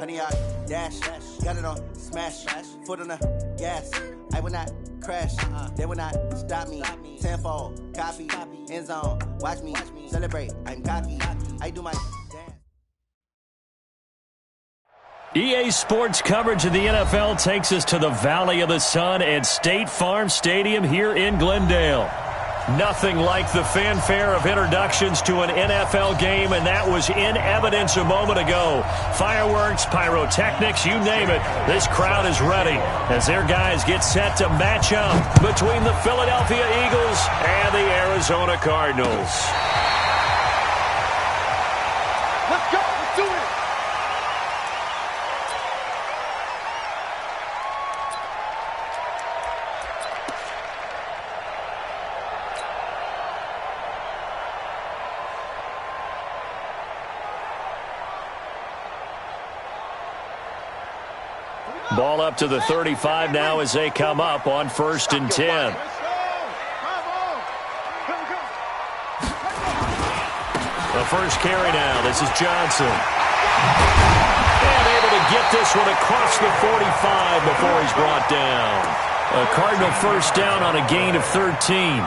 Honey, I dash, got it on smash, foot on the gas. I will not crash, they will not stop me. Tenfold, copy, end zone, watch me celebrate. I'm cocky, I do my dance. EA Sports coverage of the NFL takes us to the Valley of the Sun at State Farm Stadium here in Glendale. Nothing like the fanfare of introductions to an NFL game, and that was in evidence a moment ago. Fireworks, pyrotechnics, you name it. This crowd is ready as their guys get set to match up between the Philadelphia Eagles and the Arizona Cardinals. Let's go. Let's do it. Ball up to the 35 now as they come up on 1st and 10. The first carry now. This is Johnson. And able to get this one across the 45 before he's brought down. A Cardinal first down on a gain of 13.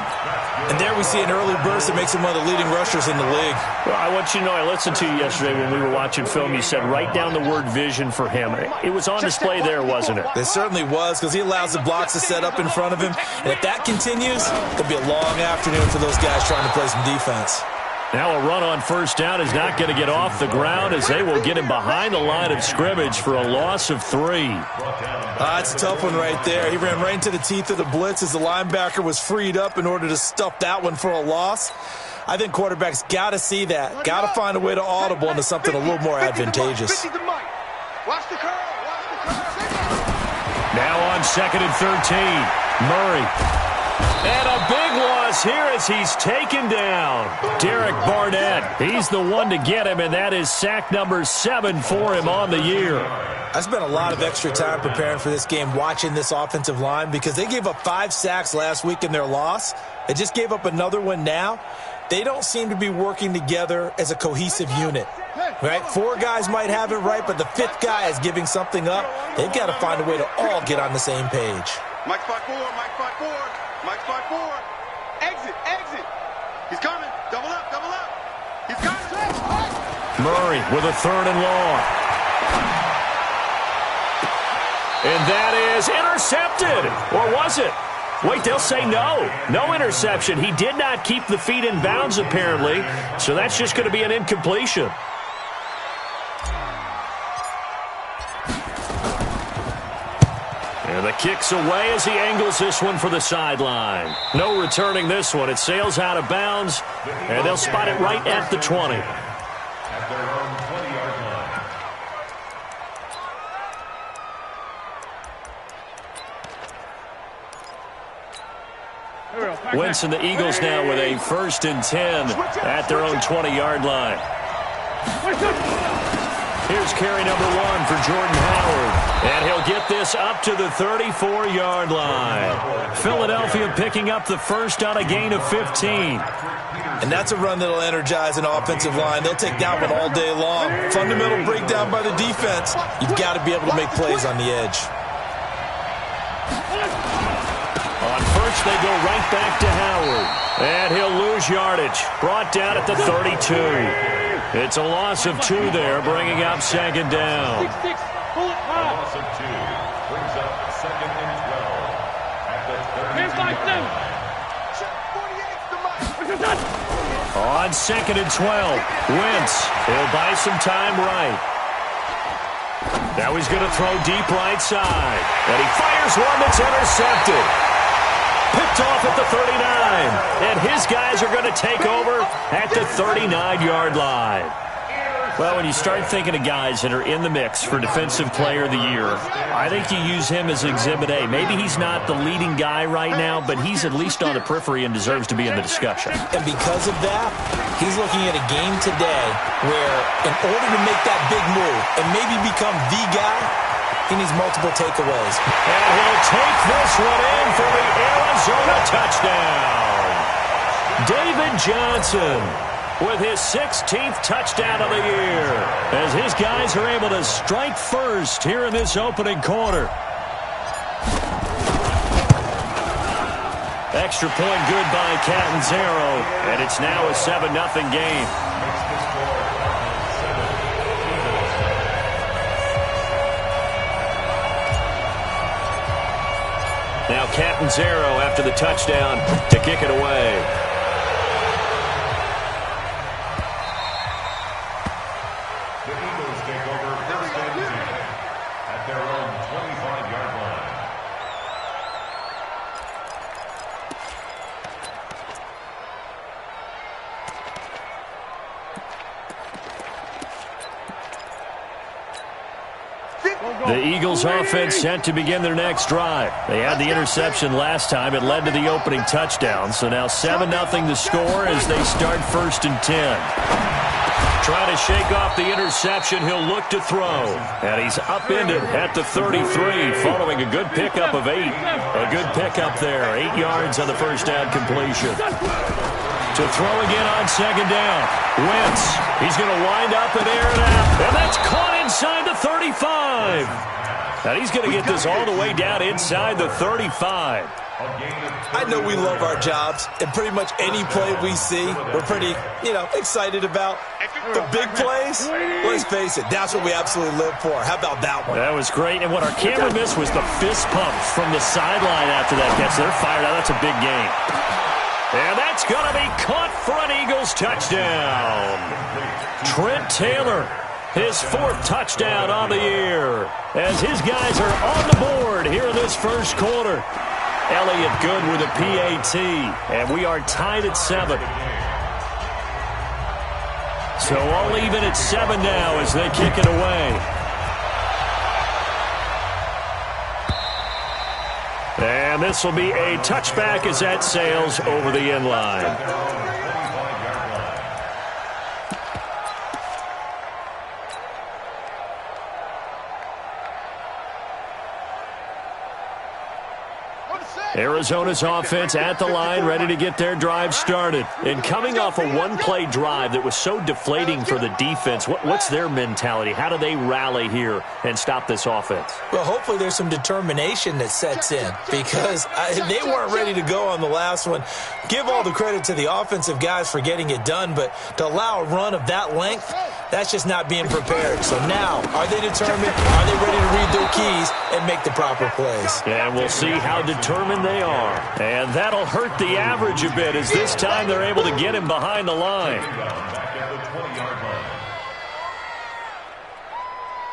And there we see an early burst that makes him one of the leading rushers in the league. Well, I want you to know, I listened to you yesterday when we were watching film. You said write down the word vision for him. It was on display there, wasn't it? It certainly was, because he allows the blocks to set up in front of him. And if that continues, it'll be a long afternoon for those guys trying to play some defense. Now a run on first down is not going to get off the ground as they will get him behind the line of scrimmage for a loss of 3. It's a tough one right there. He ran right into the teeth of the blitz as the linebacker was freed up in order to stuff that one for a loss. I think quarterbacks got to see that. Got to find a way to audible into something a little more advantageous. Watch the curl. Now on 2nd and 13, Murray. And a big loss here as he's taken down. Derek Barnett, he's the one to get him, and that is sack number 7 for him on the year. I spent a lot of extra time preparing for this game watching this offensive line because they gave up 5 sacks last week in their loss. They just gave up another one now. They don't seem to be working together as a cohesive unit. Right? 4 guys might have it right, but the 5th guy is giving something up. They've got to find a way to all get on the same page. Mike spot 4. Mike spot 4. Exit. He's coming. Double up. He's got it. Murray with a 3rd and long. And that is intercepted. Or was it? Wait, they'll say no. No interception. He did not keep the feet in bounds, apparently. So that's just going to be an incompletion. And the kick's away as he angles this one for the sideline. No returning this one. It sails out of bounds, and they'll spot it right at the 20. At their own 20-yard line. Wentz and the Eagles now with a 1st and 10 at their own 20-yard line. Here's carry number 1 for Jordan Howard. And he'll get this up to the 34-yard line. Philadelphia picking up the first on a gain of 15. And that's a run that'll energize an offensive line. They'll take that one all day long. Fundamental breakdown by the defense. You've got to be able to make plays on the edge. On first, they go right back to Howard. And he'll lose yardage. Brought down at the 32. It's a loss of 2 there, bringing up 2nd down. A loss of 2 brings up 2nd and 12 at the 32. On 2nd and 12, Wentz, he'll buy some time right. Now he's going to throw deep right side. And he fires one that's intercepted. Picked off at the 39. And his guys are going to take over at the 39-yard line. Well, when you start thinking of guys that are in the mix for Defensive Player of the Year, I think you use him as Exhibit A. Maybe he's not the leading guy right now, but he's at least on the periphery and deserves to be in the discussion. And because of that, he's looking at a game today where in order to make that big move and maybe become the guy, he needs multiple takeaways. And he'll take this one in for the Arizona touchdown. David Johnson. with his 16th touchdown of the year, as his guys are able to strike first here in this opening quarter. Extra point good by Catanzaro, and it's now a 7-0 game. Now Catanzaro after the touchdown to kick it away. The Eagles take over first and 10 at their own 25-yard line. The Eagles offense set to begin their next drive. They had the interception last time. It led to the opening touchdown. So now 7-0 the score as they start first and 10. Trying to shake off the interception. He'll look to throw. And he's upended at the 33 following a good pickup of 8. A good pickup there. 8 yards on the first down completion. To throw again on second down. Wentz. He's going to wind up and air it out. And that's caught inside the 35. And he's going to get this all the way down inside the 35. I know we love our jobs, and pretty much any play we see, we're pretty, excited about. The big plays, let's face it, that's what we absolutely live for. How about that one? That was great, and what our camera missed was the fist pumps from the sideline after that catch. They're fired out. That's a big game. And that's going to be caught for an Eagles touchdown. Trent Taylor, his 4th touchdown on the year, as his guys are on the board here in this first quarter. Elliott Good with a PAT, and we are tied at 7. So all even at 7 now as they kick it away. And this will be a touchback as that sails over the end line. Arizona's offense at the line, ready to get their drive started. And coming off a one-play drive that was so deflating for the defense, what's their mentality? How do they rally here and stop this offense? Well, hopefully there's some determination that sets in, because they weren't ready to go on the last one. Give all the credit to the offensive guys for getting it done, but to allow a run of that length, that's just not being prepared. So now, are they determined? Are they ready to read their keys and make the proper plays? And we'll see how determined they are. And that'll hurt the average a bit, as this time they're able to get him behind the line. Back at the 20-yard line.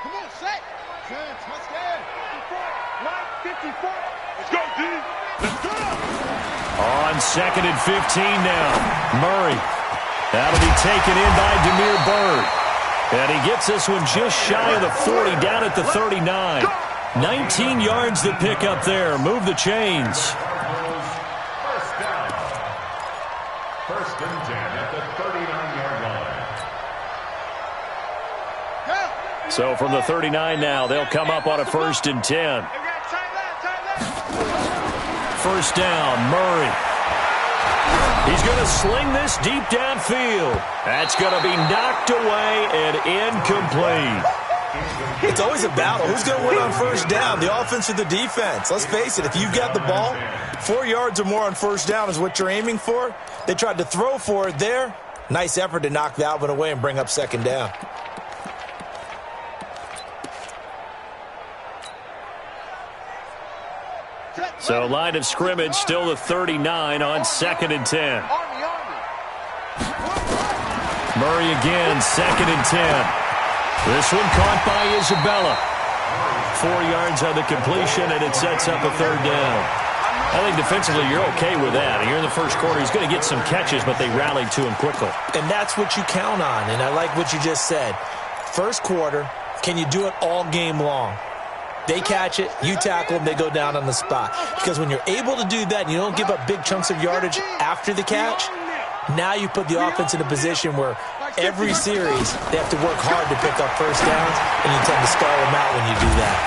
Come on, set. Touchdown. 54. Let's go, D. Let's go. On 2nd and 15 now. Murray. That'll be taken in by Damiere Byrd. And he gets this one just shy of the 40, down at the 39. 19 yards to pick up there. Move the chains. First down. First and 10 at the 39-yard line. So from the 39 now, they'll come up on a 1st and 10. First down, Murray. He's going to sling this deep downfield. That's going to be knocked away and incomplete. It's always a battle. Who's going to win on first down, the offense or the defense? Let's face it, if you've got the ball, 4 yards or more on first down is what you're aiming for. They tried to throw for it there. Nice effort to knock that one away and bring up second down. So line of scrimmage still the 39 on 2nd and 10. Murray again, 2nd and 10. This one caught by Isabella. 4 yards on the completion, and it sets up a 3rd down. I think defensively you're okay with that. Here in the first quarter, he's going to get some catches, but they rallied to him quickly. And that's what you count on, and I like what you just said. First quarter, can you do it all game long? They catch it, you tackle them, they go down on the spot. Because when you're able to do that and you don't give up big chunks of yardage after the catch, now you put the offense in a position where every series they have to work hard to pick up first downs, and you tend to stall them out when you do that.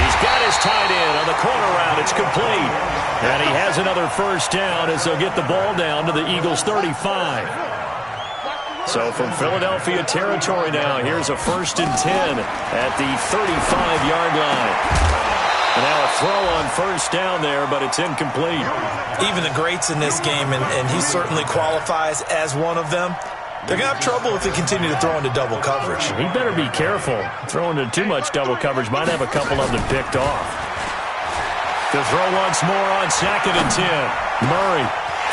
He's got his tight end on the corner route. It's complete. And he has another first down as they'll get the ball down to the Eagles' 35. So from Philadelphia territory now, here's a 1st and 10 at the 35-yard line. And now a throw on 1st down there, but it's incomplete. Even the greats in this game, and he certainly qualifies as one of them, they're going to have trouble if they continue to throw into double coverage. He better be careful. Throwing into too much double coverage might have a couple of them picked off. The throw once more on 2nd and 10. Murray.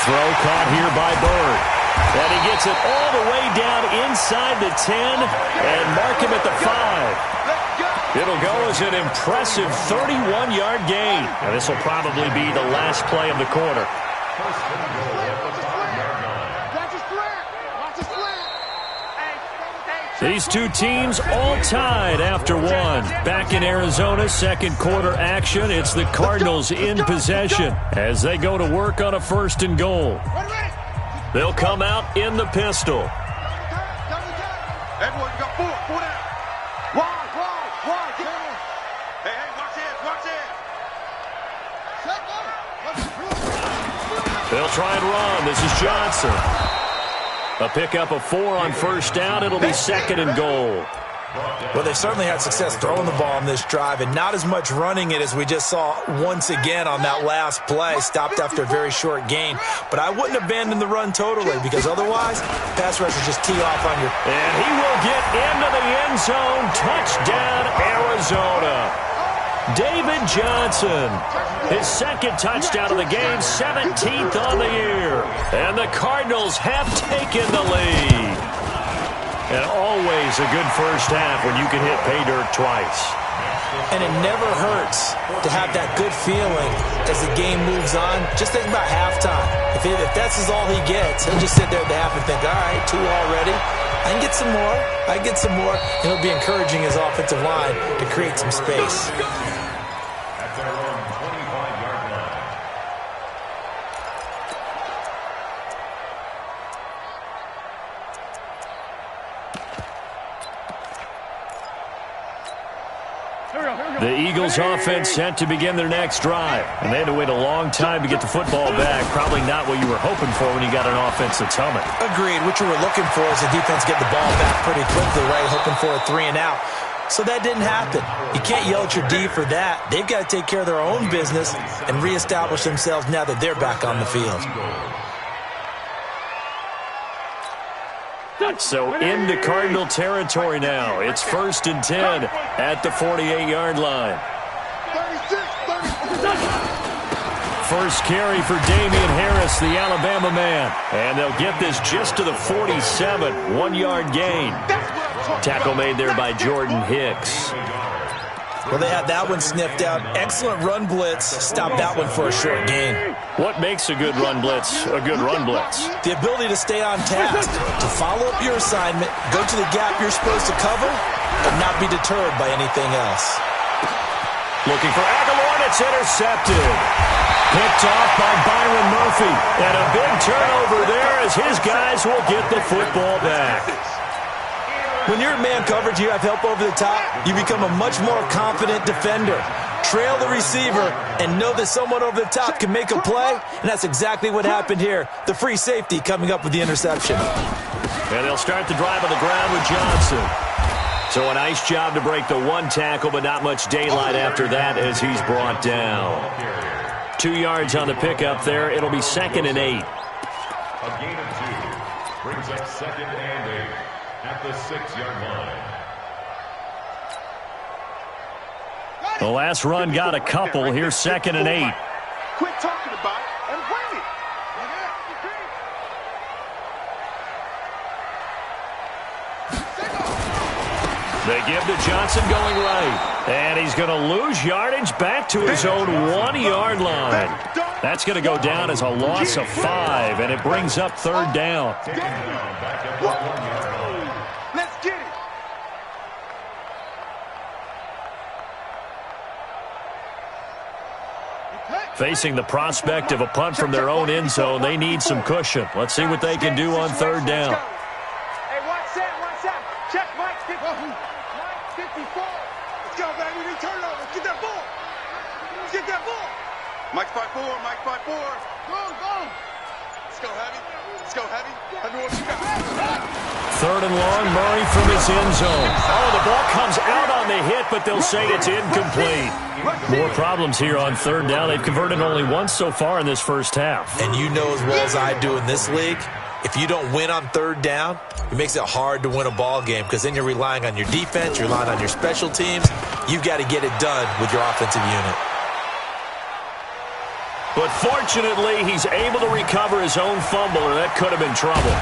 Throw caught here by Bird. And he gets it all the way down inside the 10 and mark him at the 5. It'll go as an impressive 31-yard gain. And this will probably be the last play of the quarter. These two teams all tied after one. Back in Arizona, 2nd quarter action. It's the Cardinals in possession as they go to work on a 1st and goal. They'll come out in the pistol. Everyone, you got 4 down. Wide. Hey, watch it. They'll try and run. This is Johnson. A pickup of 4 on 1st down. It'll be 2nd and goal. Well, they've certainly had success throwing the ball on this drive and not as much running it as we just saw once again on that last play. Stopped after a very short gain. But I wouldn't abandon the run totally because otherwise, pass rushers just tee off on your... And he will get into the end zone. Touchdown, Arizona. David Johnson, his 2nd touchdown of the game, 17th on the year. And the Cardinals have taken the lead. And always a good 1st half when you can hit pay dirt twice. And it never hurts to have that good feeling as the game moves on. Just think about halftime. If that's all he gets, he'll just sit there at the half and think, all right, 2 already. I can get some more. And he'll be encouraging his offensive line to create some space. At their own 25-yard line. The Eagles offense set to begin their next drive. And they had to wait a long time to get the football back. Probably not what you were hoping for when you got an offense that's humming. Agreed. What you were looking for is the defense get the ball back pretty quickly, right? Hoping for a 3 and out. So that didn't happen. You can't yell at your D for that. They've got to take care of their own business and reestablish themselves now that they're back on the field. So into Cardinal territory now. It's 1st and 10 at the 48-yard line. 1st carry for Damian Harris, the Alabama man. And they'll get this just to the 47, 1-yard gain. Tackle made there by Jordan Hicks. Well, they had that one sniffed out. Excellent run blitz. Stopped that one for a short gain. What makes a good run blitz a good run blitz? The ability to stay on task, to follow up your assignment, go to the gap you're supposed to cover, but not be deterred by anything else. Looking for Aguilar, and it's intercepted. Picked off by Byron Murphy. And a big turnover there as his guys will get the football back. When you're in man coverage, you have help over the top, you become a much more confident defender. Trail the receiver and know that someone over the top can make a play, and that's exactly what happened here. The free safety coming up with the interception. And they'll start the drive on the ground with Johnson. So a nice job to break the 1 tackle, but not much daylight after that as he's brought down. 2 yards on the pickup there. It'll be 2nd and 8. A gain of 2 brings up 2nd and 8 at the 6-yard line. The last run got a couple. Here's 2nd and 8. Quit talking about it and bring it. They give to Johnson going right. And he's going to lose yardage back to his own 1-yard line. That's going to go down as a loss of 5, and it brings up 3rd down. Let's get it. Facing the prospect of a punt from their own end zone, they need some cushion. Let's see what they can do on 3rd down. Hey, watch that. Check Mike 54. Let's go, baby. We turn over. Get that ball. Get that ball. Mike 5-4. Go. Let's go, Heavy. Let's go, Heavy. Heavy, what you got? Third and long, Murray from his end zone. Oh, the ball comes out on the hit, but they'll say it's incomplete. More problems here on third down. They've converted only once so far in this first half. And you know as well as I do in this league, if you don't win on third down, it makes it hard to win a ball game because then you're relying on your defense, you're relying on your special teams. You've got to get it done with your offensive unit. But fortunately, he's able to recover his own fumble, or that could have been trouble.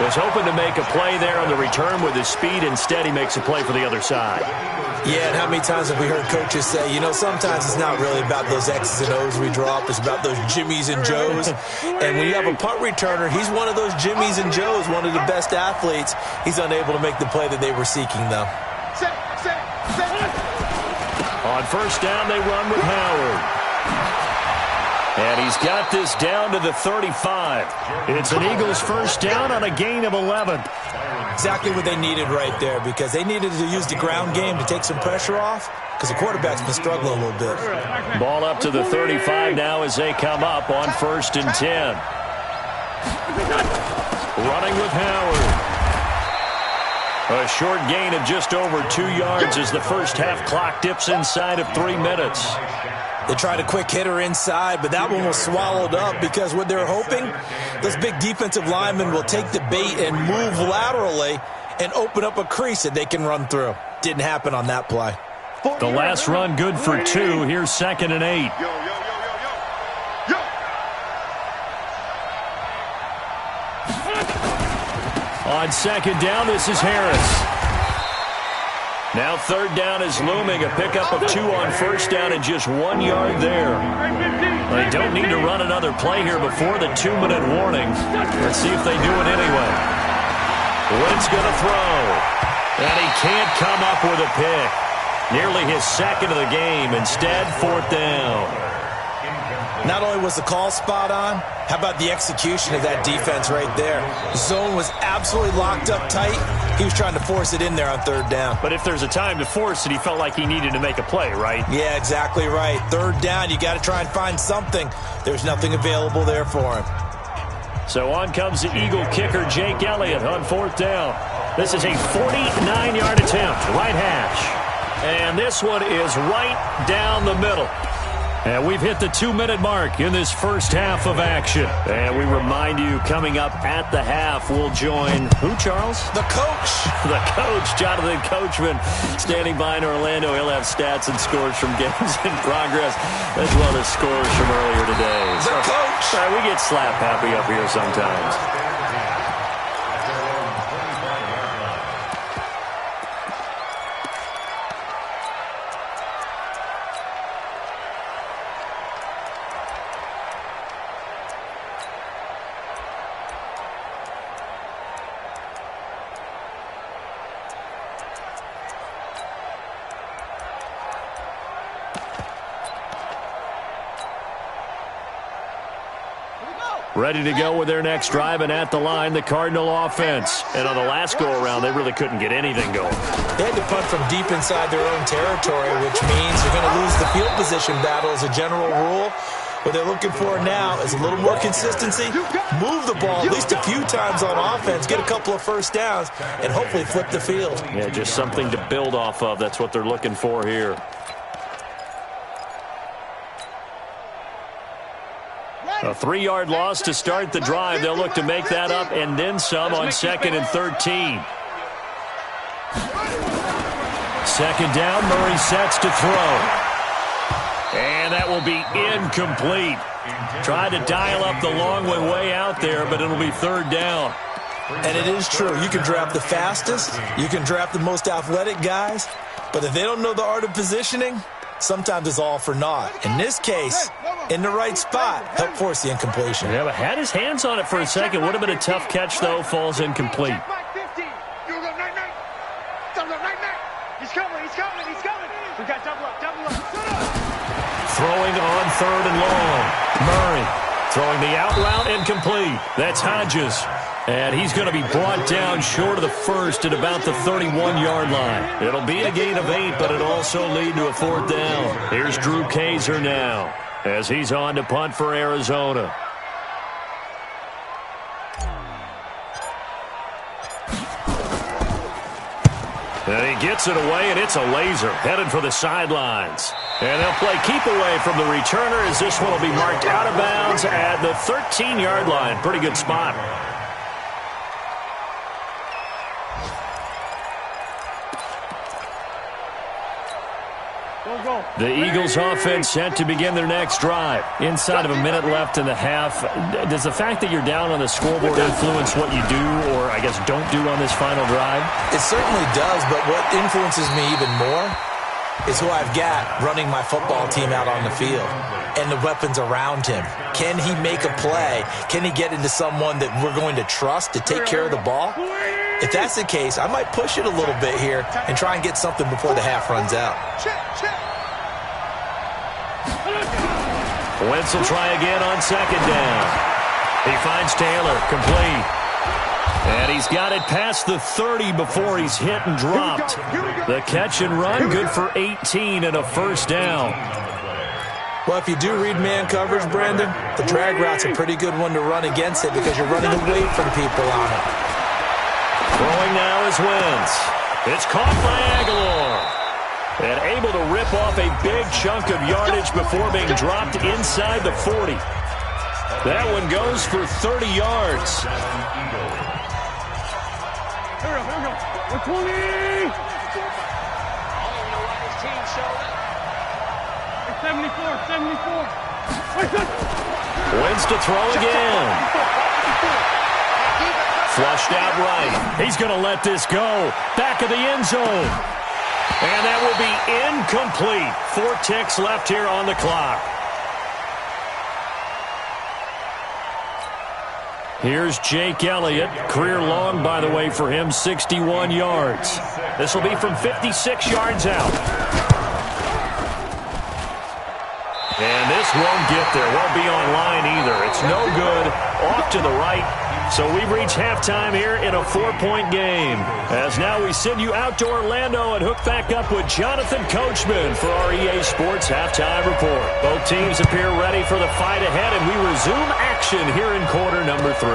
Was hoping to make a play there on the return with his speed. Instead, he makes a play for the other side. Yeah, and how many times have we heard coaches say, you know, sometimes it's not really about those X's and O's we drop. It's about those Jimmies and Joes. And when you have a punt returner, he's one of those Jimmies and Joes, one of the best athletes. He's unable to make the play that they were seeking, though. On first down, they run with Howard. And he's got this down to the 35. It's an Eagles first down on a gain of 11. Exactly what they needed right there, because they needed to use the ground game to take some pressure off, because the quarterback's been struggling a little bit. Ball up to the 35 now as they come up on first and 10. Running with Howard. A short gain of just over 2 yards as the first half clock dips inside of 3 minutes. They tried a quick hitter inside, but that one was swallowed up because what they're hoping, those big defensive linemen will take the bait and move laterally and open up a crease that they can run through. Didn't happen on that play. The last run good for 2. Here's 2nd and 8. On second down, this is Harris. Now third down is looming. A pickup of 2 on first down and just 1 yard there. They don't need to run another play here before the 2-minute warning. Let's see if they do it anyway. Wentz going to throw. And he can't come up with a pick. Nearly his second of the game. Instead, 4th down. Not only was the call spot on, how about the execution of that defense right there? Zone was absolutely locked up tight. He was trying to force it in there on third down. But if there's a time to force it, he felt like he needed to make a play, right? Yeah, exactly right. Third down, you got to try and find something. There's nothing available there for him. So on comes the Eagle kicker, Jake Elliott, on 4th down. This is a 49-yard attempt, right hash. And this one is right down the middle. And we've hit the 2-minute mark in this first half of action. And we remind you, coming up at the half, we'll join who, Charles? The coach. The coach, Jonathan Coachman, standing by in Orlando. He'll have stats and scores from games in progress, as well as scores from earlier today. The coach. We get slap happy up here sometimes. Ready to go with their next drive, and at the line, the Cardinal offense. And on the last go-around, they really couldn't get anything going. They had to punt from deep inside their own territory, which means you're going to lose the field position battle as a general rule. What they're looking for now is a little more consistency, move the ball at least a few times on offense, get a couple of first downs, and hopefully flip the field. Yeah, just something to build off of. That's what they're looking for here. A 3-yard loss to start the drive. They'll look to make that up and then some on 2nd and 13. Second down, Murray sets to throw. And that will be incomplete. Tried to dial up the long way out there, but it'll be third down. And it is true. You can draft the fastest. You can draft the most athletic guys. But if they don't know the art of positioning, sometimes it's all for naught. In this case, in the right spot, help force the incompletion. Yeah, but had his hands on it for a second. Would have been a tough catch, though. Falls incomplete. We got double up. Throwing on 3rd and long. Murray throwing the out route incomplete. That's Hodges. And he's going to be brought down short of the first at about the 31-yard line. It'll be a gain of 8, but it'll also lead to a 4th down. Here's Drew Kaiser now as he's on to punt for Arizona. And he gets it away, and it's a laser headed for the sidelines. And they'll play keep away from the returner as this one will be marked out of bounds at the 13-yard line. Pretty good spot. The Eagles offense set to begin their next drive. Inside of a minute left in the half, does the fact that you're down on the scoreboard influence what you do or, I guess, don't do on this final drive? It certainly does, but what influences me even more is who I've got running my football team out on the field and the weapons around him. Can he make a play? Can he get into someone that we're going to trust to take care of the ball? If that's the case, I might push it a little bit here and try and get something before the half runs out. Wentz will try again on second down. He finds Taylor, complete. And he's got it past the 30 before he's hit and dropped. The catch and run, good for 18 and a first down. Well, if you do read man coverage, Brandon, the drag route's a pretty good one to run against it because you're running away from people on it. Throwing now is Wentz. It's caught by Aguilar. And able to rip off a big chunk of yardage before being dropped inside the 40. That one goes for 30 yards. Here we go. 120! I don't even know why this team showed up. 74. Wentz to throw again. Flushed out right. He's going to let this go. Back of the end zone. And that will be incomplete. 4 ticks left here on the clock. Here's Jake Elliott. Career long, by the way, for him, 61 yards. This will be from 56 yards out. And this won't get there. Won't be on line either. It's no good. Off to the right. So we've reached halftime here in a 4-point game. As now we send you out to Orlando and hook back up with Jonathan Coachman for our EA Sports Halftime Report. Both teams appear ready for the fight ahead, and we resume action here in quarter number 3.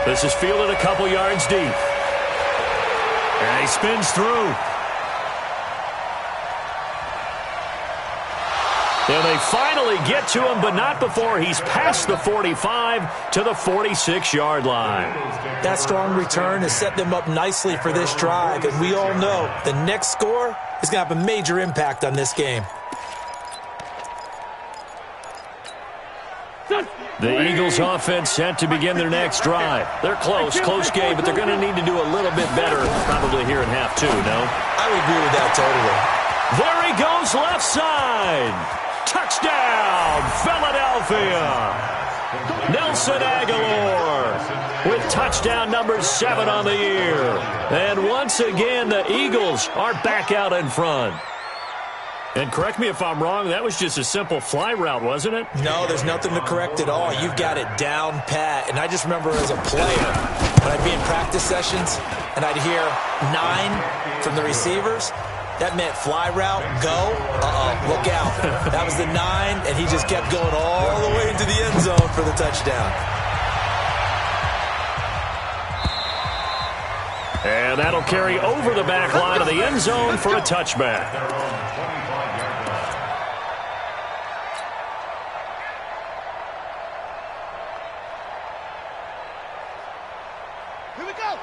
This is fielded a couple yards deep. And he spins through. And they finally get to him, but not before he's past the 45 to the 46-yard line. That strong return has set them up nicely for this drive, and we all know the next score is going to have a major impact on this game. The Eagles offense set to begin their next drive. They're close game, but they're going to need to do a little bit better probably here in half 2, no? I would agree with that totally. There he goes left side. Touchdown, Philadelphia. Nelson Aguilar with touchdown number 7 on the year. And once again, the Eagles are back out in front. And correct me if I'm wrong, that was just a simple fly route, wasn't it? No, there's nothing to correct at all. You've got it down pat. And I just remember as a player, when I'd be in practice sessions and I'd hear 9 from the receivers, that meant fly route, go, look out. That was the 9, and he just kept going all the way into the end zone for the touchdown. And that'll carry over the back line of the end zone for a touchback.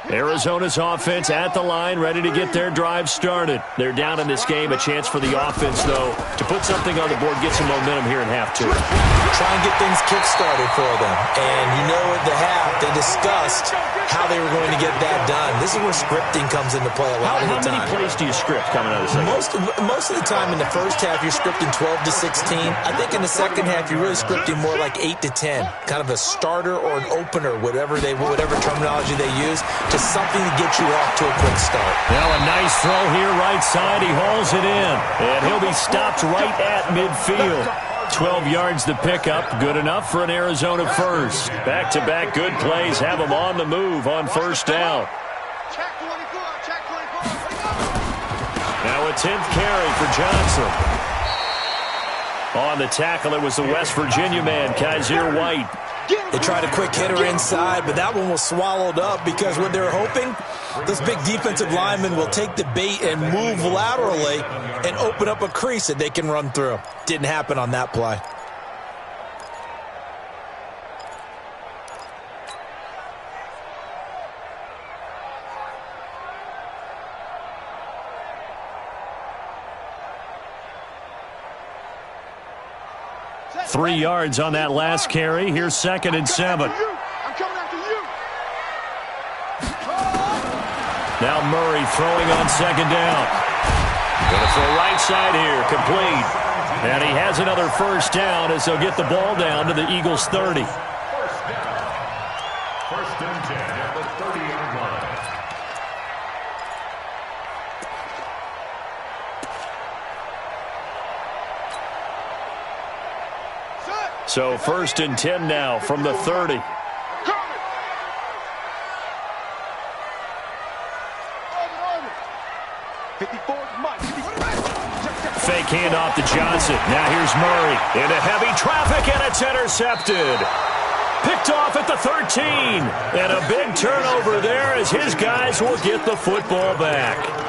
Arizona's offense at the line, ready to get their drive started. They're down in this game. A chance for the offense, though, to put something on the board, get some momentum here in half 2. Try and get things kick-started for them. And you know at the half, they discussed how they were going to get that done. This is where scripting comes into play a lot of the time. How many plays do you script coming out of the second? Most of the time in the first half, you're scripting 12 to 16. I think in the second half, you're really scripting more like 8 to 10. Kind of a starter or an opener, whatever terminology they use, to something to get you off to a quick start. Now a nice throw here right side. He hauls it in. And he'll be stopped right at midfield. 12 yards to pick up. Good enough for an Arizona first. Back-to-back good plays have them on the move on first down. Now a 10th carry for Johnson. On the tackle, it was the West Virginia man, Kaiser White. They tried a quick hitter inside, but that one was swallowed up because what they're hoping, those big defensive linemen will take the bait and move laterally and open up a crease that they can run through. Didn't happen on that play. Three yards on that last carry. Here's 2nd and 7. Now Murray throwing on 2nd down. Going to throw right side here, complete. And he has another first down as they'll get the ball down to the Eagles' 30. First and 10 at the 30-yard line. So 1st and 10 now from the 30. Fake handoff to Johnson. Now here's Murray into heavy traffic, and it's intercepted. Picked off at the 13. And a big turnover there as his guys will get the football back.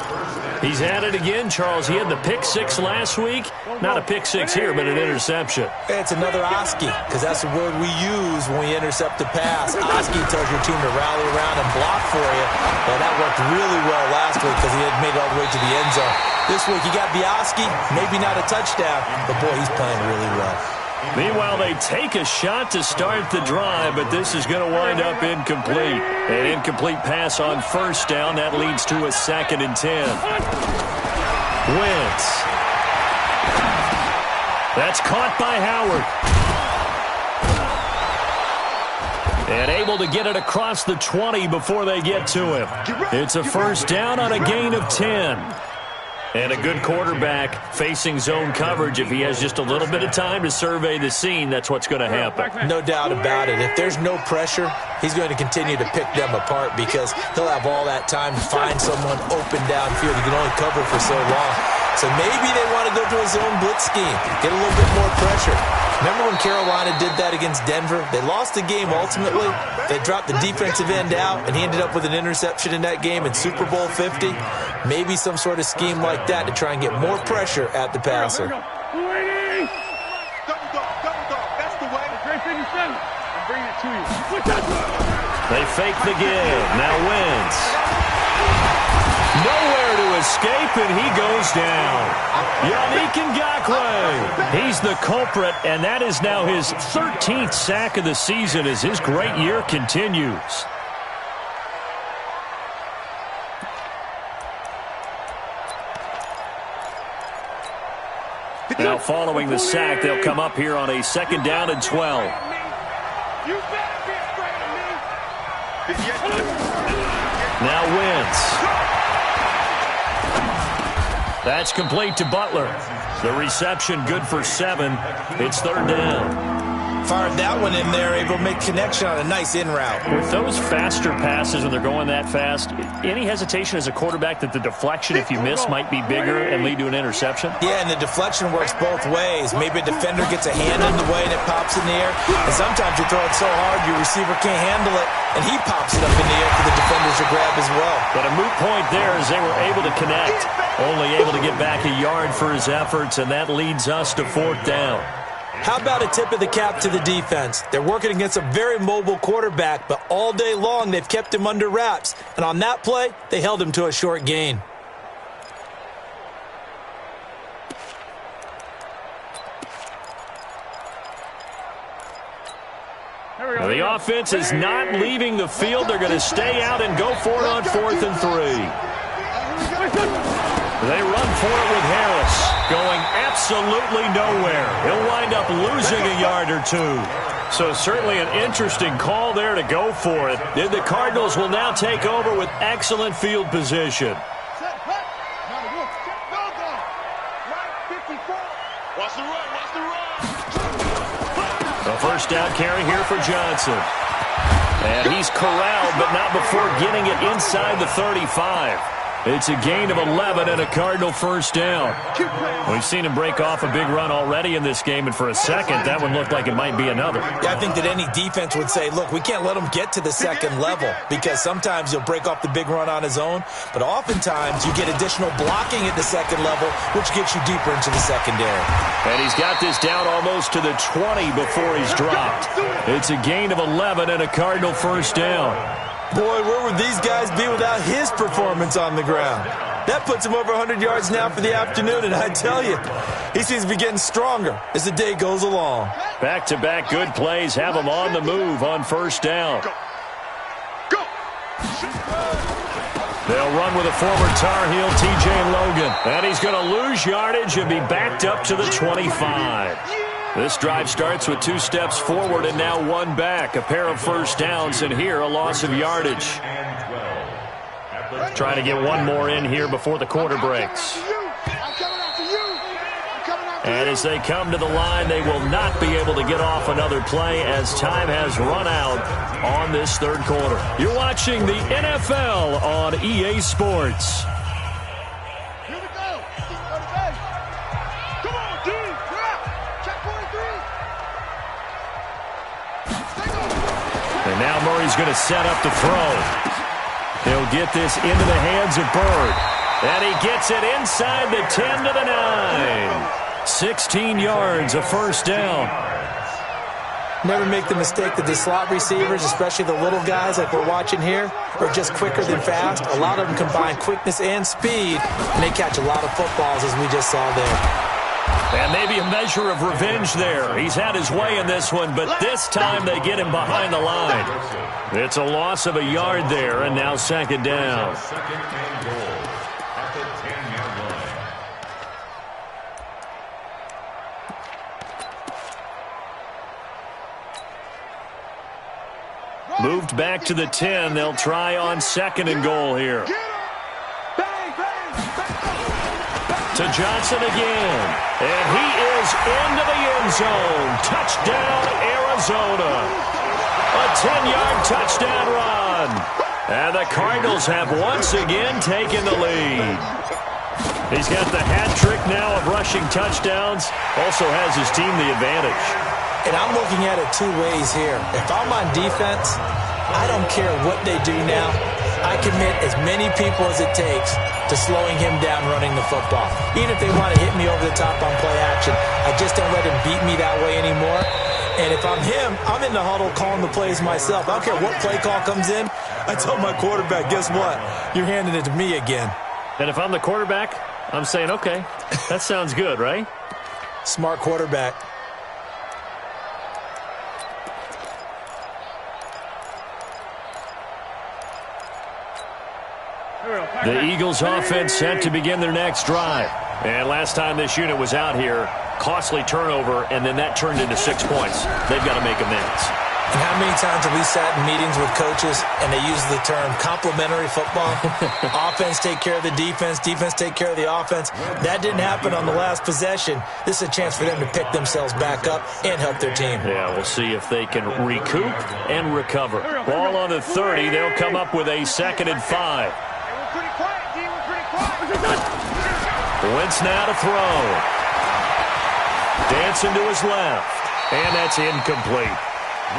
He's at it again, Charles. He had the pick 6 last week. Not a pick 6 here, but an interception. It's another Oski, because that's the word we use when we intercept a pass. Oski tells your team to rally around and block for you. Well, that worked really well last week because he had made it all the way to the end zone. This week, he got the Oski, maybe not a touchdown, but boy, he's playing really well. Meanwhile, they take a shot to start the drive, but this is going to wind up incomplete. An incomplete pass on first down. That leads to a 2nd and 10. Wentz. That's caught by Howard. And able to get it across the 20 before they get to him. It's a first down on a gain of 10. And a good quarterback facing zone coverage. If he has just a little bit of time to survey the scene, that's what's going to happen. No doubt about it. If there's no pressure, he's going to continue to pick them apart because he'll have all that time to find someone open downfield. He can only cover for so long. So maybe they want to go to a zone blitz scheme, get a little bit more pressure. Remember when Carolina did that against Denver? They lost the game ultimately. They dropped the defensive end out, and he ended up with an interception in that game in Super Bowl 50. Maybe some sort of scheme like that to try and get more pressure at the passer. Double dog, that's the way. Great 57. I'm bringing it to you. They fake the give. Now Wentz. Nowhere to escape, and he goes down. Yannick Ngakoue. He's the culprit, and that is now his 13th sack of the season as his great year continues. Now following the sack, they'll come up here on a 2nd down and 12. You better be afraid of me. Now Wentz. That's complete to Butler. The reception good for 7. It's 3rd down. Fired that one in there, able to make connection on a nice in route. With those faster passes when they're going that fast, any hesitation as a quarterback that the deflection, if you miss, might be bigger and lead to an interception? Yeah, and the deflection works both ways. Maybe a defender gets a hand in the way and it pops in the air. And sometimes you throw it so hard your receiver can't handle it, and he pops it up in the air for the defenders to grab as well. But a moot point there as they were able to connect. Only able to get back a yard for his efforts, and that leads us to 4th down. How about a tip of the cap to the defense? They're working against a very mobile quarterback, but all day long they've kept him under wraps. And on that play, they held him to a short gain. Now the offense is not leaving the field. They're going to stay out and go for it on 4th and 3. They run for it with Harris, going absolutely nowhere. He'll wind up losing a yard or 2. So certainly an interesting call there to go for it. Then the Cardinals will now take over with excellent field position. A first down carry here for Johnson. And he's corralled, but not before getting it inside the 35. It's a gain of 11 and a Cardinal first down. We've seen him break off a big run already in this game, and for a second, that one looked like it might be another. Yeah, I think that any defense would say, look, we can't let him get to the second level because sometimes he'll break off the big run on his own, but oftentimes you get additional blocking at the second level, which gets you deeper into the secondary. And he's got this down almost to the 20 before he's dropped. It's a gain of 11 and a Cardinal first down. Boy, where would these guys be without his performance on the ground? That puts him over 100 yards now for the afternoon, and I tell you, he seems to be getting stronger as the day goes along. Back-to-back good plays have him on the move on first down. Go. They'll run with a former Tar Heel, T.J. Logan. And he's going to lose yardage and be backed up to the 25. This drive starts with 2 steps forward and now 1 back. A pair of first downs, and here a loss of yardage. Trying to get one more in here before the quarter breaks. And as they come to the line, they will not be able to get off another play as time has run out on this third quarter. You're watching the NFL on EA Sports. Here we go. Come on, dude. Drop. Check 43. And now Murray's going to set up the throw. He'll get this into the hands of Bird. And he gets it inside the 10 to the 9. 16 yards, a first down. Never make the mistake that the slot receivers, especially the little guys like we're watching here, are just quicker than fast. A lot of them combine quickness and speed, and they catch a lot of footballs, as we just saw there. And maybe a measure of revenge there. He's had his way in this one, but this time they get him behind the line. It's a loss of a yard there, and now second down. Second and goal at the 10-yard line. Moved back to the 10. They'll try on second and goal here. To Johnson again. And he is into the end zone. Touchdown, Arizona. A 10-yard touchdown run. And the Cardinals have once again taken the lead. He's got the hat trick now of rushing touchdowns. Also has his team the advantage. And I'm looking at it 2 ways here. If I'm on defense, I don't care what they do now. I commit as many people as it takes to slowing him down running the football. Even if they want to hit me over the top on play action, I just don't let him beat me that way anymore. And if I'm him, I'm in the huddle calling the plays myself. I don't care what play call comes in. I tell my quarterback, guess what? You're handing it to me again. And if I'm the quarterback, I'm saying, okay, that sounds good, right? Smart quarterback. The Eagles offense set to begin their next drive. And last time this unit was out here, costly turnover, and then that turned into 6 points. They've got to make amends. And how many times have we sat in meetings with coaches and they use the term complementary football? Offense take care of the defense, defense take care of the offense. That didn't happen on the last possession. This is a chance for them to pick themselves back up and help their team. Yeah, we'll see if they can recoup and recover. Ball on the 30. They'll come up with a 2nd and 5. Wentz now to throw. Dancing to his left. And that's incomplete.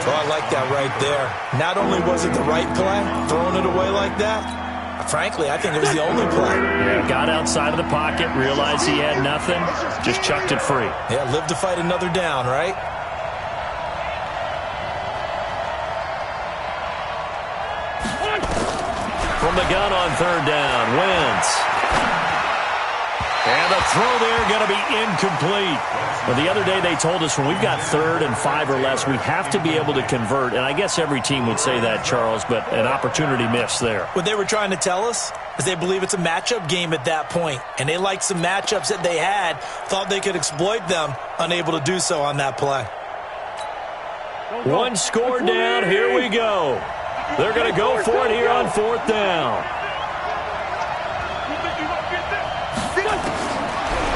Oh, I like that right there. Not only was it the right play, throwing it away like that, frankly, I think it was the only play. Yeah, got outside of the pocket, realized he had nothing, just chucked it free. Yeah, live to fight another down, right? From the gun on 3rd down, Wentz. And the throw there going to be incomplete. Well, the other day they told us when we've got 3rd and 5 or less, we have to be able to convert. And I guess every team would say that, Charles, but an opportunity missed there. What they were trying to tell us is they believe it's a matchup game at that point. And they liked some matchups that they had, thought they could exploit them, unable to do so on that play. One score down, here we go. They're going to go for it here on 4th down.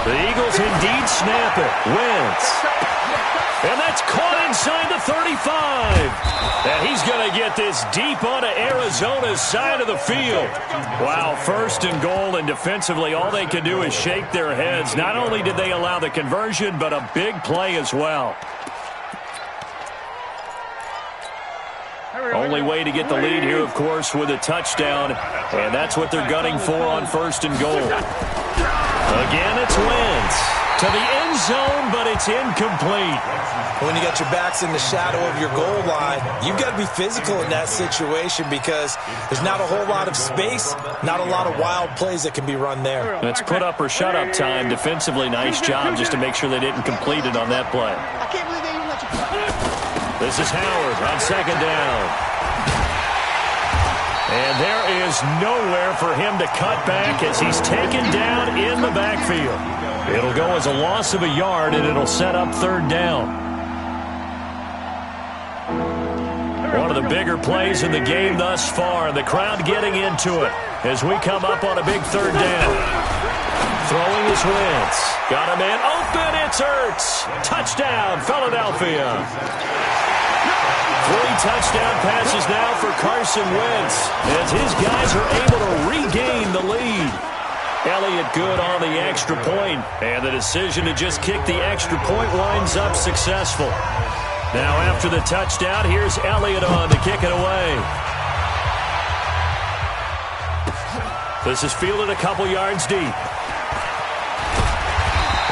The Eagles indeed snap it. Wentz And that's caught inside the 35. And he's going to get this deep onto Arizona's side of the field. Wow, 1st and goal, and defensively all they can do is shake their heads. Not only did they allow the conversion, but a big play as well. Only way to get the lead here, of course, with a touchdown. And that's what they're gunning for on 1st and goal. Again, it's Wentz to the end zone, but it's incomplete. When you got your backs in the shadow of your goal line, you've got to be physical in that situation because there's not a whole lot of space, not a lot of wild plays that can be run there. It's put up or shut up time. Defensively, nice job just to make sure they didn't complete it on that play. I can't believe they even let you. This is Howard on 2nd down. And there is nowhere for him to cut back as he's taken down in the backfield. It'll go as a loss of a yard, and it'll set up 3rd down. One of the bigger plays in the game thus far. The crowd getting into it as we come up on a big 3rd down. Throwing his Wentz. Got a man open. It's Ertz. Touchdown, Philadelphia. 3 touchdown passes now for Carson Wentz as his guys are able to regain the lead. Elliott good on the extra point, and the decision to just kick the extra point winds up successful. Now after the touchdown, here's Elliott on to kick it away. This is fielded a couple yards deep.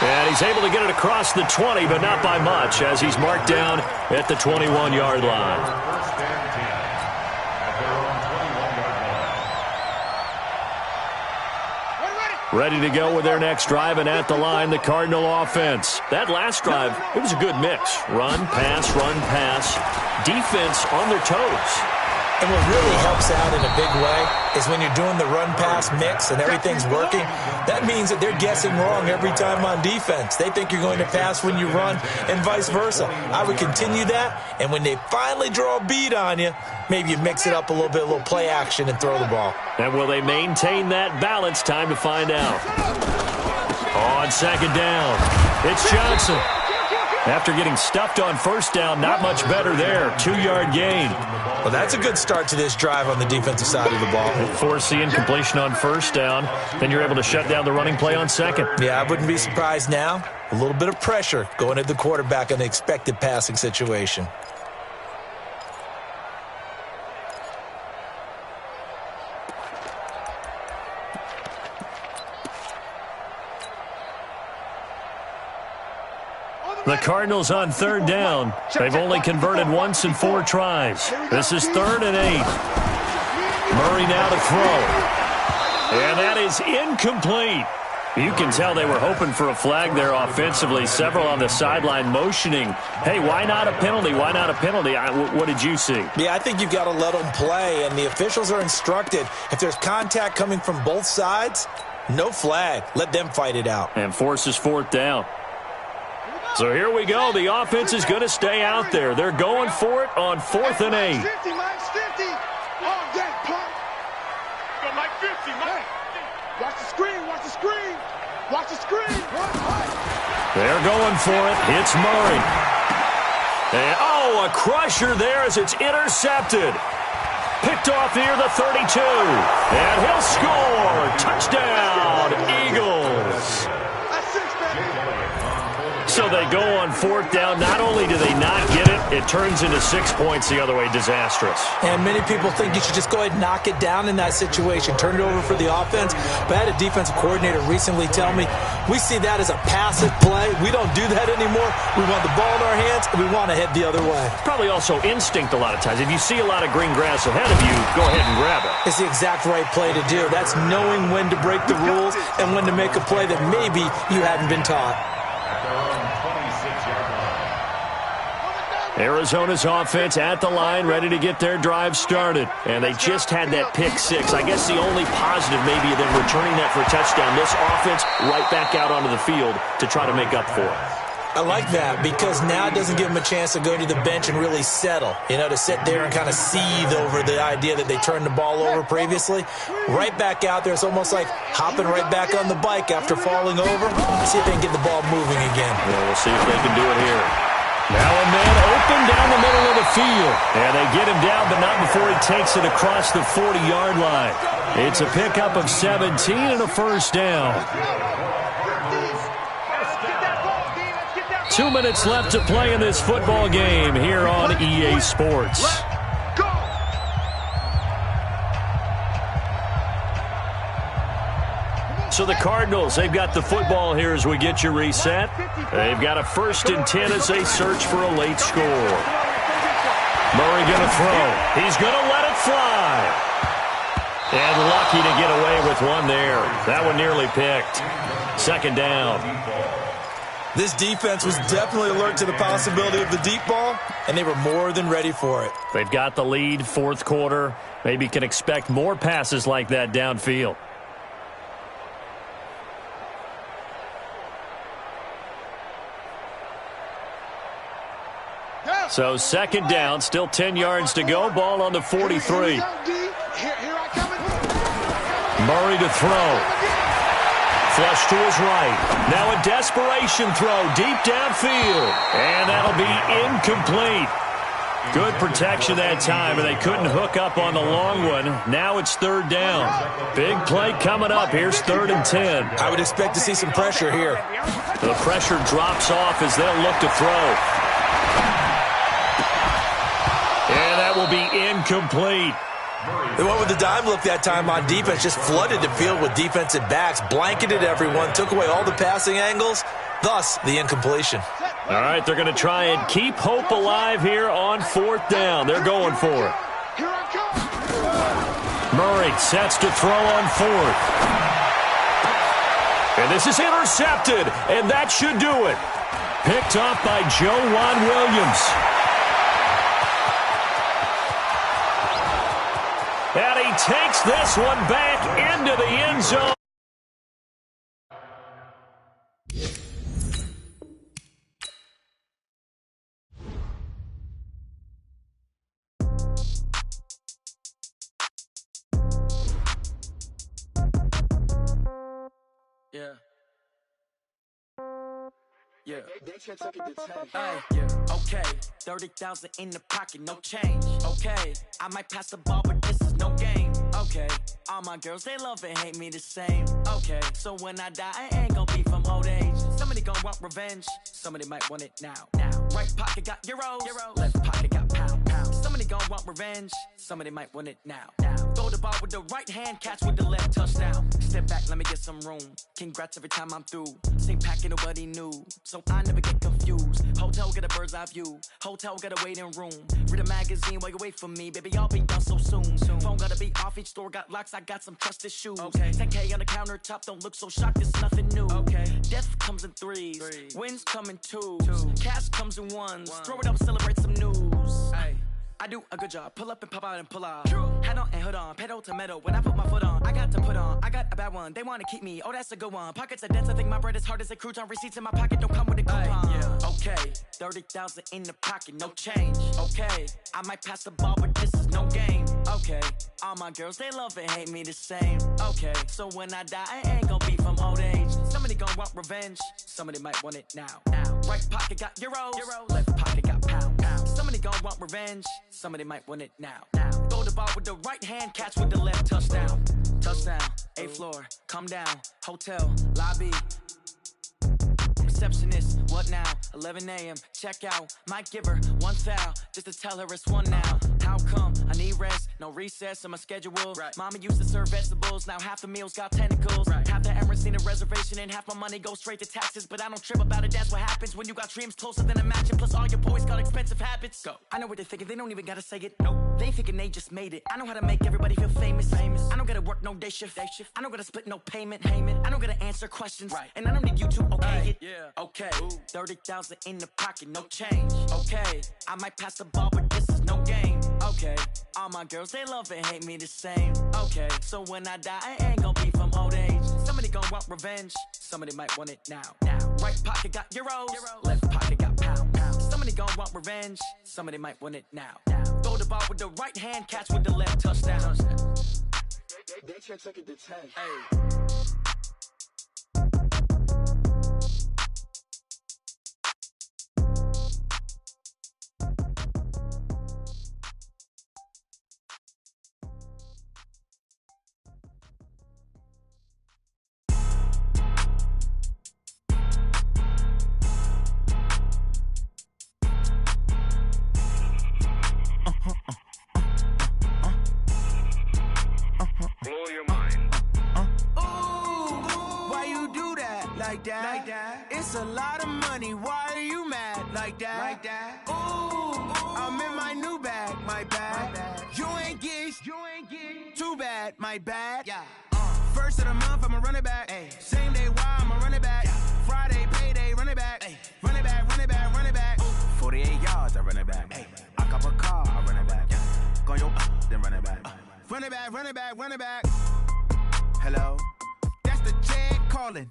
And he's able to get it across the 20, but not by much, as he's marked down at the 21-yard line. First and 10 at their own 21-yard line. Ready to go with their next drive, and at the line, the Cardinal offense. That last drive, it was a good mix. Run, pass, defense on their toes. And what really helps out in a big way is when you're doing the run-pass mix and everything's working, that means that they're guessing wrong every time on defense. They think you're going to pass when you run and vice versa. I would continue that, and when they finally draw a beat on you, maybe you mix it up a little bit, a little play action, and throw the ball. And will they maintain that balance? Time to find out. On 2nd down, it's Johnson. After getting stuffed on 1st down, not much better there. 2-yard gain. Well, that's a good start to this drive on the defensive side of the ball. Force the incompletion on 1st down. Then you're able to shut down the running play on 2nd. Yeah, I wouldn't be surprised now. A little bit of pressure going at the quarterback in the expected passing situation. The Cardinals on 3rd down. They've only converted once in 4 tries. This is 3rd and 8. Murray now to throw. And that is incomplete. You can tell they were hoping for a flag there offensively. Several on the sideline motioning, hey, why not a penalty? Why not a penalty? What did you see? Yeah, I think you've got to let them play, and the officials are instructed. If there's contact coming from both sides, no flag. Let them fight it out. And forces 4th down. So here we go. The offense is going to stay out there. They're going for it on 4th and 8. 50, Mike, 50. Oh, dang, punk. Go, Mike, 50, Mike. Watch the screen, watch the screen. Watch the screen. They're going for it. It's Murray. And, a crusher there as it's intercepted. Picked off near the 32. And he'll score. Touchdown, Eagles. So they go on 4th down. Not only do they not get it, it turns into 6 points the other way. Disastrous. And many people think you should just go ahead and knock it down in that situation. Turn it over for the offense. But I had a defensive coordinator recently tell me, we see that as a passive play. We don't do that anymore. We want the ball in our hands, and we want to head the other way. Probably also instinct a lot of times. If you see a lot of green grass ahead of you, go ahead and grab it. It's the exact right play to do. That's knowing when to break the rules and when to make a play that maybe you haven't been taught. Arizona's offense at the line, ready to get their drive started. And they just had that pick 6. I guess the only positive maybe of them returning that for a touchdown. This offense right back out onto the field to try to make up for it. I like that because now it doesn't give them a chance to go to the bench and really settle, to sit there and kind of seethe over the idea that they turned the ball over previously. Right back out there, it's almost like hopping right back on the bike after falling over. See if they can get the ball moving again. Yeah, we'll see if they can do it here. Now a man open down the middle of the field. And they get him down, but not before he takes it across the 40-yard line. It's a pickup of 17 and a first down. 2 minutes left to play in this football game here on EA Sports. So the Cardinals, they've got the football here as we get you reset. They've got a 1st and 10 as they search for a late score. Murray going to throw. He's going to let it fly. And lucky to get away with one there. That one nearly picked. 2nd down. This defense was definitely alert to the possibility of the deep ball, and they were more than ready for it. They've got the lead, 4th quarter. Maybe can expect more passes like that downfield. So 2nd down, still 10 yards to go. Ball on the 43. Murray to throw. Flush to his right. Now a desperation throw deep downfield. And that'll be incomplete. Good protection that time, and they couldn't hook up on the long one. Now it's 3rd down. Big play coming up. Here's 3rd and 10. I would expect to see some pressure here. The pressure drops off as they'll look to throw. And that will be incomplete. They went with the dime look that time on defense, just flooded the field with defensive backs, blanketed everyone, took away all the passing angles, thus the incompletion. All right, they're going to try and keep hope alive here on 4th down. They're going for it. Murray sets to throw on 4th. And this is intercepted, and that should do it. Picked off by Juwan Williams. And he takes this one back into the end zone. Yeah. Okay. 30,000 in the pocket, no change. Okay. I might pass the ball, but this is no game. Okay. All my girls, they love and hate me the same. Okay. So when I die, I ain't gonna be from old age. Somebody gonna want revenge. Somebody might want it now. Right pocket got euros. Left pocket got pounds. Somebody gonna want revenge. Somebody might want it now. Throw the ball with the right hand, catch with the left, touchdown. Step back, let me get some room. Congrats every time I'm through. Same packet, nobody knew. So I never get confused. Hotel get a bird's eye view. Hotel got a waiting room. Read a magazine while you wait for me. Baby, I'll be done so soon. Phone gotta be off, each store got locks. I got some trusted shoes. Okay. 10K on the countertop, don't look so shocked, it's nothing new. Okay. Death comes in threes. Wins come in twos. Cash comes in ones. Throw it up, celebrate some news. Ay. I do a good job. Pull up and pop out and pull out. Head on and hood on. Pedal to metal. When I put my foot on, I got to put on. I got a bad one. They want to keep me. Oh, that's a good one. Pockets are dense. I think my bread is hard as a crouton. Receipts in my pocket don't come with a coupon. Okay. 30,000 in the pocket. No change. Okay. I might pass the ball, but this is no game. Okay. All my girls, they love and hate me the same. Okay. So when I die, I ain't gonna be from old age. Somebody gonna want revenge. Somebody might want it now. Right pocket got euros. Left pocket got pounds. Somebody gonna want revenge. Somebody might want it now. Throw the ball with the right hand, catch with the left, touchdown. Touchdown, 8th floor, come down, hotel, lobby. Receptionist, what now? 11 a.m., check out. Might give her one foul, just to tell her it's one now. How come? I need rest, no recess in my schedule. Right. Mama used to serve vegetables, now half the meals got tentacles. Right. Half the Emirates need a reservation and half my money goes straight to taxes. But I don't trip about it, that's what happens when you got dreams closer than a match. And plus all your boys got expensive habits. Go. I know what they're thinking, they don't even gotta say it. Nope. They ain't thinking they just made it. I know how to make everybody feel famous. I don't gotta work no day shift. I don't gotta split no payment. I don't gotta answer questions. Right. And I don't need you to okay it. Okay. 30,000 in the pocket, no change. Okay. I might pass the ball, but this is no game. Okay. All my girls, they love and hate me the same. Okay. So when I die, I ain't gonna be from old age. Somebody gonna want revenge. Somebody might want it now. Right pocket got euros. Left pocket got pounds. Somebody gonna want revenge. Somebody might want it now. Throw the ball with the right hand, catch with the left, touchdown. They took it to 10. Hey. like that. It's a lot of money, why are you mad like that? Ooh, I'm in my new bag, my bad. You ain't get too bad, my bad. Yeah. First of the month, I'ma run it back. Ay. Same day, why I'ma run it back. Yeah. Friday, payday, run it back. Ay. Run it back, run it back, run it back. 48 yards, I run it back. Ay. I cop a car, I run it back. Yeah. Go your then run it back. Run it back, run it back, run it back. Hello? That's the jag calling.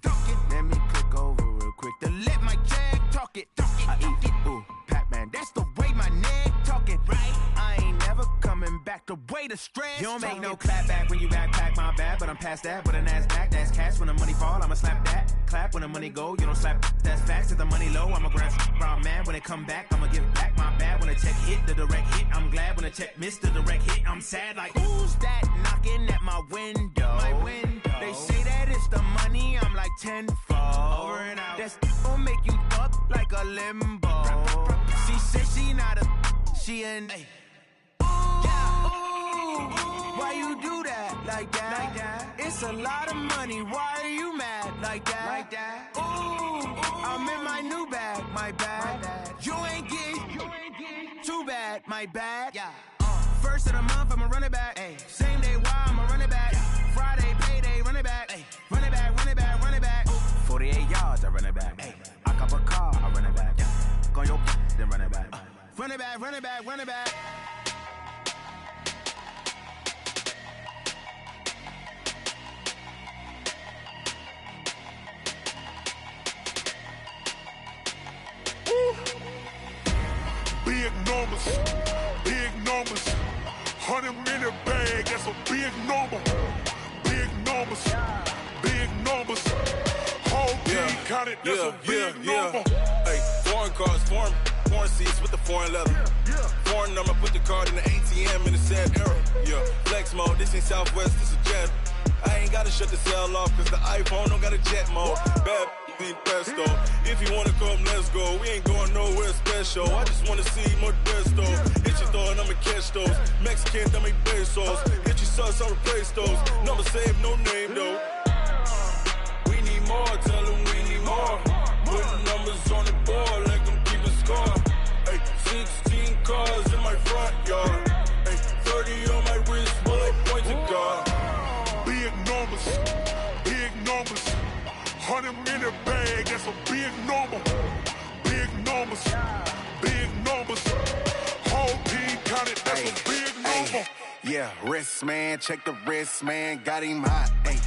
Let me click over real quick to let my jag talk it. I eat it, ooh, Pac-Man. That's the way my neck talking. Right? I ain't never coming back the way the stress. You don't make no clap back when you backpack, my bad. But I'm past that with a NASDAQ. That's cash when the money fall, I'ma slap that. Clap when the money go, you don't slap. That's facts. If the money low, I'ma grab brown man. When it come back, I'ma give back my bad. When the check hit, the direct hit. I'm glad when the check missed the direct hit. I'm sad like, who's that knocking at my window? My window. They say that it's the money, I'm like tenfold. Over and out. That's gon' make you up like a limbo. She said she not a, she an. Ay. Why you do that like that? It's a lot of money. Why are you mad like that? Ooh, I'm in my new bag, my bad. You ain't get too bad, my bad. Yeah. First of the month, I'ma run it back. Ay. Same day, why I'ma run it back. Friday, payday, run it back. Ay. Run it back, run it back, run it back. 48 yards, I run it back. Ay. I cop a car, I run it back. Yeah. Go your then run it back. Run it back, run it back, run it back. Big numbers, 100 minute bag, that's a big number. Big numbers, whole team counted, that's a big number. Hey, foreign cars, foreign seats with the foreign leather. Foreign number, put the card in the ATM in the sad era. Yeah, flex mode, this ain't Southwest, this is Jet. I ain't gotta shut the cell off, cause the iPhone don't got a jet mode. Bad need pesto. If you wanna come, let's go. We ain't going nowhere special. I just wanna see more Modesto. Hit your thought, I'ma catch those. Mexican, dame pesos. Hit your sus, I'll replace those. Number save, no name though. We need more, tell them we need more. Putting numbers on the board, let them keep a score. Ay, 16 cars in my front yard. Ay, 30 on my wrist, bullet point to God. Big numbers, 100 minute bag, that's a big number. Big numbers, whole team counted, that's a big number. Yeah, wrist man, check the wrist man, got him hot. Ay,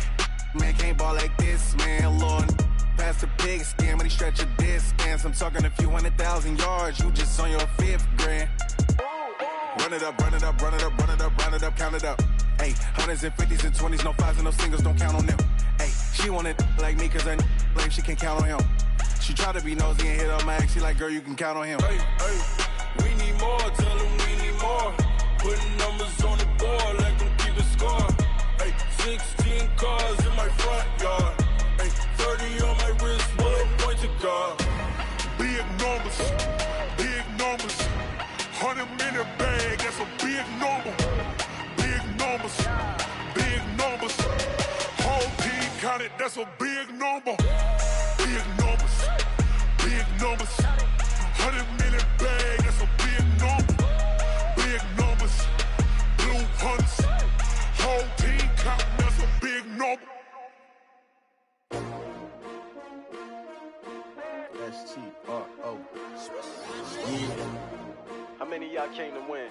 man can't ball like this, man. Lord, past the pig skin when he stretch a disc. I'm talking a few 100,000 yards, you just on your 5th grand. Run it up, count it up. Ay, hundreds and 50s and 20s, no 5s and no singles, don't count on them. Ay, she want it like me, cause her like she can count on him. She try to be nosy and hit up my ex, she like, girl, you can count on him. Hey, we need more, tell them we need more. Putting numbers on the board, let them keep a score. Ay, 16 cars in my front yard. Ay, 30 on my wrist, bullet point to God. Big numbers, 100 minute bag, that's a big number. Big numbers, whole team counted, that's a big number. Big numbers, 100 minute bag, that's a big number. Big numbers, blue hunts, whole team counting, that's a big number. S-T-R-O. How many of y'all came to win?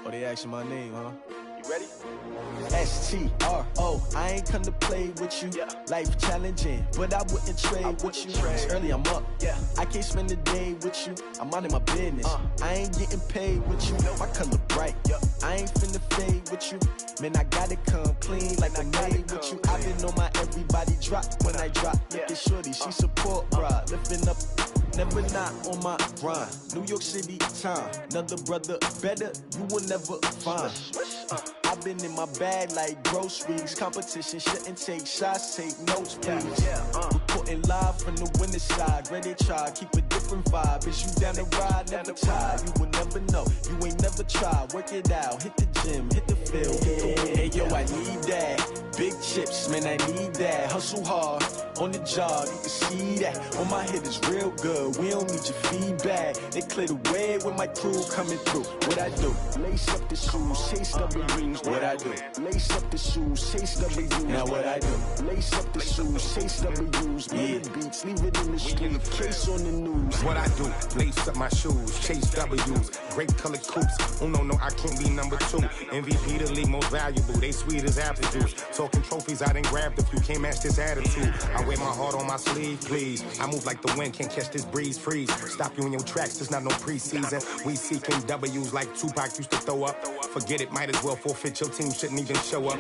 Oh, they asking my name, huh? You ready? S-T-R-O. I ain't come to play with you. Yeah. Life challenging, but I wouldn't trade with you. It's early, I'm up. Yeah. I can't spend the day with you. I'm out of my business. I ain't getting paid with you. My color bright. I ain't finna fade with you. Man, I gotta come clean like I made with you. I've been on my everybody drop when I drop. Look at shorty, she support bra. Lifting up, never not on my grind. New York City time. Another brother better, you will never find. I've been in my bag like groceries. Competition shouldn't take shots, take notes, please. Reporting live from the winning side. Ready to try, keep a different vibe. Is you down the ride, never tired. You will never know, you ain't never tried. Work it out, hit the gym, hit the field, hit the win. Hey yo, I need that. Big chips, man, I need that. Hustle hard, on the job, you can see that. On my head is real good, we don't need your feedback. They clear the way with my crew coming through. What I do? Lace up the shoes, chase W's. What I do? Lace up the shoes, chase W's. Now what I do? Lace up the shoes, chase W's. Yeah. Beats, leave it in the street, case on the news. What I do? Lace up my shoes, chase W's. Great colored coops. Oh no, I can't be number 2. MVP the league most valuable. They sweet as apple juice. Talking trophies, I done grabbed a few. Can't match this attitude. I wear my heart on my sleeve, please. I move like the wind, can't catch this breeze. Freeze. Stop you in your tracks. There's not no preseason. We seeking W's like Tupac used to throw up. Forget it, might as well forfeit. Your team shouldn't even show up.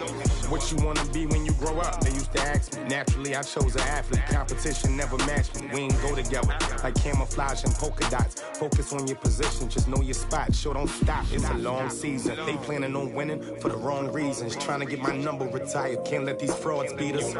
What you wanna be when you grow up? They used to ask me. Naturally, I chose an athlete. Competition never matched me. We ain't go together like camouflage and polka dots. Focus on your position, just know your spot. Sure, don't stop. It's a long season. They planning on winning for the wrong reasons. Trying to get my number retired. Can't let these frauds beat us.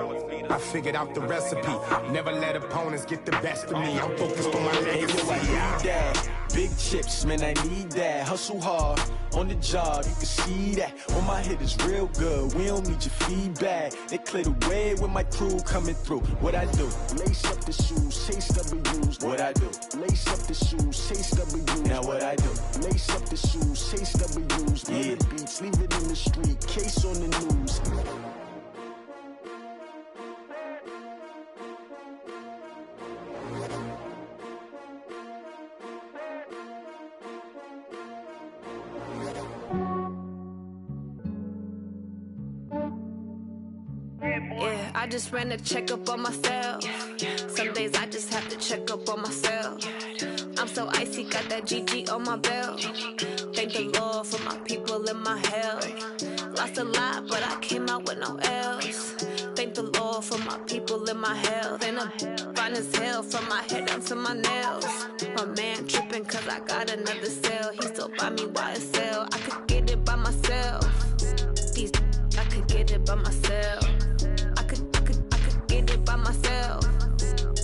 I figured out the recipe. Never let opponents get the best of me. I'm focused on my legacy. I need that. Big chips, man, I need that. Hustle hard on the job, you can see that. On my head is real good, we don't need your feedback. They clear the way with my crew coming through. What I do? Lace up the shoes, chase W's. What I do? Lace up the shoes, chase W's. Now what I do? Lace up the shoes, chase W's. Yeah. Beats, leave it in the street, case on the news. Yeah, I just ran a checkup on myself. Some days I just have to check up on myself. I'm so icy, got that GG on my belt. Thank the Lord for my people and my health. Lost a lot, but I came out with no L's. Thank the Lord for my people and my health. And I'm fine as hell from my head down to my nails. My man tripping cause I got another cell. He still buy me YSL. I could get it by myself. These I could get it by myself. I could get it by myself.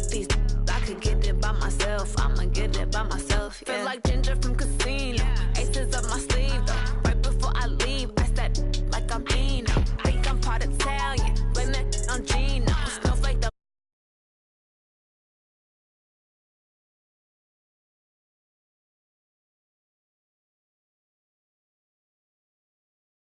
These I could get it by myself. I'ma get it by myself. Yeah. Feel like